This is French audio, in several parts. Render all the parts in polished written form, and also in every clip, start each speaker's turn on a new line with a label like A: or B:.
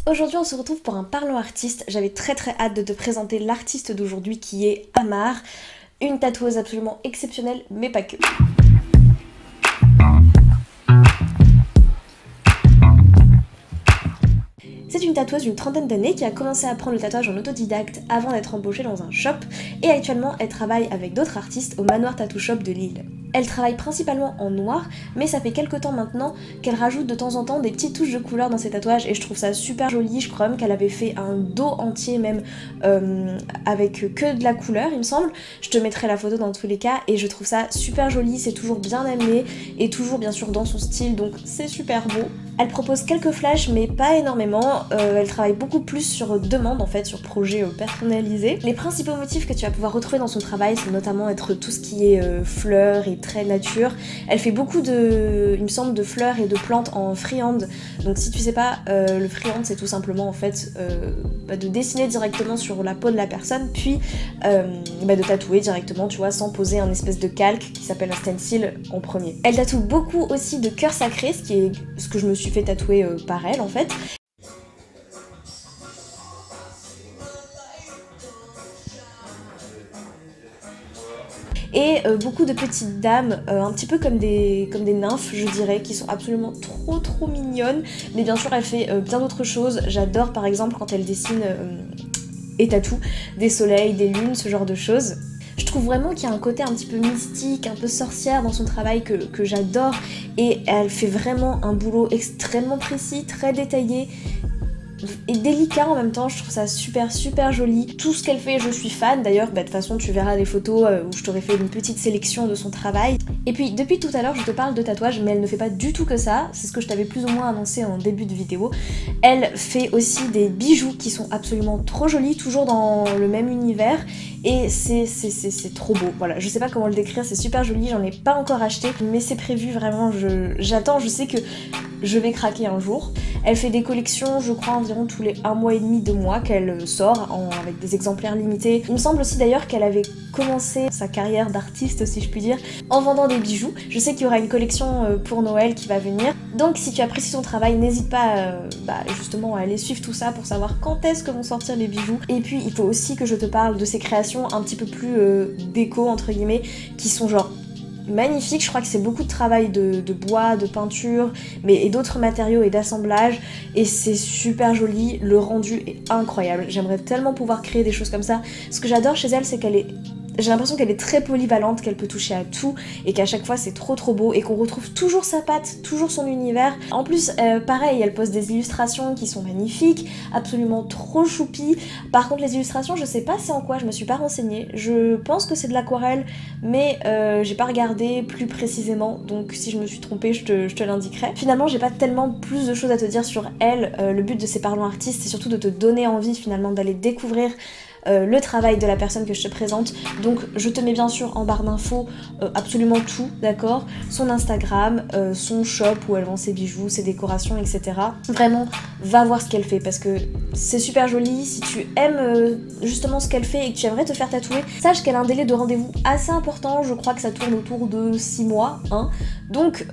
A: Aujourd'hui on se retrouve pour un Parlons Artiste. J'avais très hâte de te présenter l'artiste d'aujourd'hui qui est Amar, une tatoueuse absolument exceptionnelle, mais pas que. C'est une tatoueuse d'une trentaine d'années qui a commencé à apprendre le tatouage en autodidacte avant d'être embauchée dans un shop, et actuellement elle travaille avec d'autres artistes au Manoir Tattoo Shop de Lille. Elle travaille principalement en noir, mais ça fait quelques temps maintenant qu'elle rajoute de temps en temps des petites touches de couleur dans ses tatouages et je trouve ça super joli. Je crois même qu'elle avait fait un dos entier même avec que de la couleur il me semble. Je te mettrai la photo dans tous les cas et je trouve ça super joli, c'est toujours bien amené et toujours bien sûr dans son style, donc c'est super beau. Elle propose quelques flashs mais pas énormément, elle travaille beaucoup plus sur demande en fait, sur projet personnalisé. Les principaux motifs que tu vas pouvoir retrouver dans son travail c'est notamment être tout ce qui est fleurs et très nature. Elle fait beaucoup de, il me semble, de fleurs et de plantes en freehand. Donc si tu sais pas, le freehand c'est tout simplement en fait de dessiner directement sur la peau de la personne, puis de tatouer directement, tu vois, sans poser un espèce de calque qui s'appelle un stencil en premier. Elle tatoue beaucoup aussi de cœurs sacrés, ce qui est ce que je me suis fait tatouer par elle en fait. Et beaucoup de petites dames, un petit peu comme des nymphes je dirais, qui sont absolument trop mignonnes. Mais bien sûr elle fait bien d'autres choses. J'adore par exemple quand elle dessine et tatoue des soleils, des lunes, ce genre de choses. Je trouve vraiment qu'il y a un côté un petit peu mystique, un peu sorcière dans son travail que j'adore. Et elle fait vraiment un boulot extrêmement précis, très détaillé et délicat en même temps. Je trouve ça super joli. Tout ce qu'elle fait, je suis fan. D'ailleurs, de toute façon, tu verras les photos où je t'aurais fait une petite sélection de son travail. Et puis, depuis tout à l'heure, je te parle de tatouage, mais elle ne fait pas du tout que ça. C'est ce que je t'avais plus ou moins annoncé en début de vidéo. Elle fait aussi des bijoux qui sont absolument trop jolis, toujours dans le même univers. Et c'est trop beau, voilà, je sais pas comment le décrire, c'est super joli, j'en ai pas encore acheté, mais c'est prévu vraiment, j'attends, je sais que je vais craquer un jour. Elle fait des collections, je crois, environ tous les 1 mois et demi, 2 mois qu'elle sort avec des exemplaires limités. Il me semble aussi d'ailleurs qu'elle avait commencé sa carrière d'artiste, si je puis dire, en vendant des bijoux. Je sais qu'il y aura une collection pour Noël qui va venir. Donc si tu apprécies son travail, n'hésite pas justement à aller suivre tout ça pour savoir quand est-ce que vont sortir les bijoux. Et puis il faut aussi que je te parle de ses créations un petit peu plus déco entre guillemets, qui sont genre magnifique. Je crois que c'est beaucoup de travail de bois, de peinture, et d'autres matériaux et d'assemblage, et c'est super joli, le rendu est incroyable. J'aimerais tellement pouvoir créer des choses comme ça. Ce que j'adore chez elle, c'est qu'elle est... J'ai l'impression qu'elle est très polyvalente, qu'elle peut toucher à tout et qu'à chaque fois c'est trop beau et qu'on retrouve toujours sa patte, toujours son univers. En plus, pareil, elle poste des illustrations qui sont magnifiques, absolument trop choupies. Par contre, les illustrations, je sais pas c'est en quoi, je me suis pas renseignée. Je pense que c'est de l'aquarelle, mais j'ai pas regardé plus précisément, donc si je me suis trompée, je te l'indiquerai. Finalement, j'ai pas tellement plus de choses à te dire sur elle. Le but de ces Parlons Artistes, c'est surtout de te donner envie finalement d'aller découvrir le travail de la personne que je te présente. Donc je te mets bien sûr en barre d'infos absolument tout, d'accord, son Instagram, son shop où elle vend ses bijoux, ses décorations, etc. Vraiment, va voir ce qu'elle fait parce que c'est super joli. Si tu aimes justement ce qu'elle fait et que tu aimerais te faire tatouer, sache qu'elle a un délai de rendez-vous assez important. Je crois que ça tourne autour de 6 mois, hein. Donc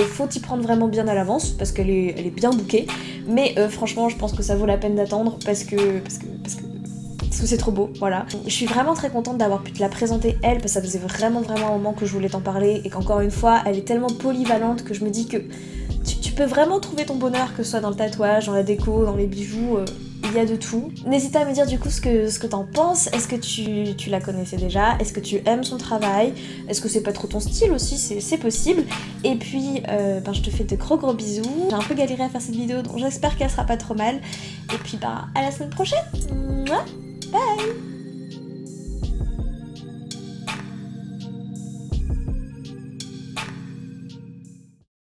A: faut t'y prendre vraiment bien à l'avance parce qu'elle est bien bookée. Mais franchement, je pense que ça vaut la peine d'attendre parce que c'est trop beau, voilà. Je suis vraiment très contente d'avoir pu te la présenter elle, parce que ça faisait vraiment un moment que je voulais t'en parler et qu'encore une fois, elle est tellement polyvalente que je me dis que tu peux vraiment trouver ton bonheur, que ce soit dans le tatouage, dans la déco, dans les bijoux, il y a de tout. N'hésite pas à me dire du coup ce que t'en penses. Est-ce que tu la connaissais déjà? Est-ce que tu aimes son travail? Est-ce que c'est pas trop ton style aussi? C'est possible. Et puis, je te fais de gros bisous. J'ai un peu galéré à faire cette vidéo, donc j'espère qu'elle sera pas trop mal. Et puis, à la semaine prochaine. Mouah. Bye!